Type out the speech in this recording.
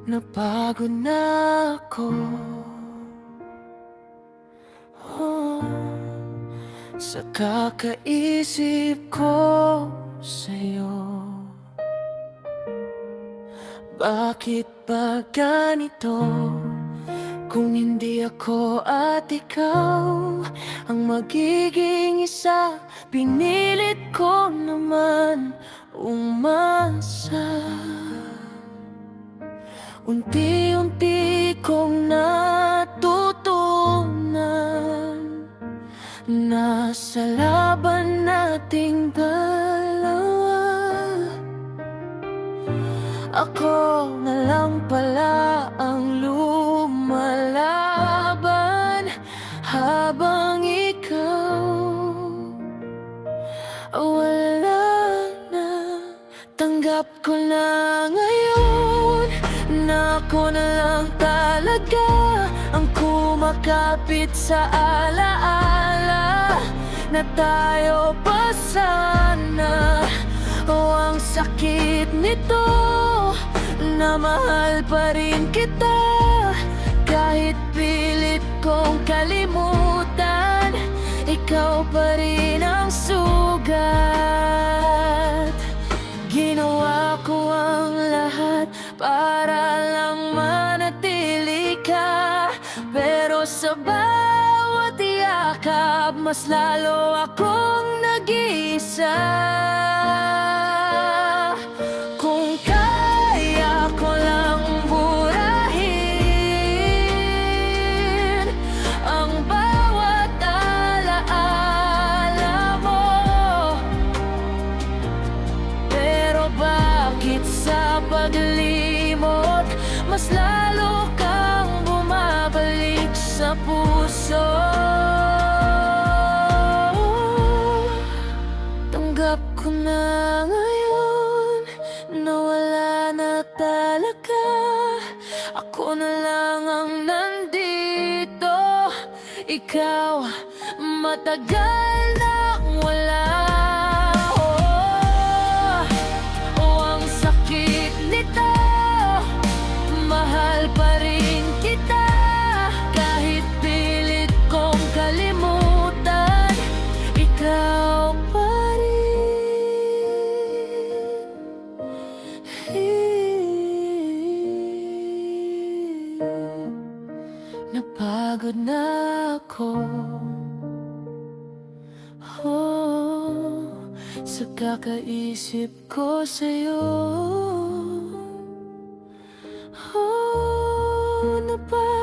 Napagod na ako, oh, sa kakaisip ko sa'yo. Bakit ba ganito? Kung hindi ako at ikaw ang magiging isa, pinilit ko naman umasa. Unti-unti kong natutunan na sa laban nating dalawa, ako na lang pala ang lumalaban, habang ikaw wala na. Tanggap ko na ngayon na ako na lang talaga ang kumakapit sa alaala na tayo pa sana. O ang sakit nito na mahal pa rin kita, kahit pilit kong kalimutan, ikaw pa rin ang sugat. Ginawa ko ang lahat para lang manatili ka, pero sa bawat yakap mas lalo akong nag-iisa. Kung kaya ko lang burahin ang bawat alaala mo, pero bakit sa paglimot mas lalo kang bumabalik sa puso? Tanggap ko na ngayon na wala na talaga, ako na lang ang nandito. Ikaw matagal nang wala. Ang sakit nito, mahal pa rin kita, kahit pilit kong kalimutan, ikaw pa rin. Napagod na ako, oh, sa kakaisip ko sa'yo. Oh, napagod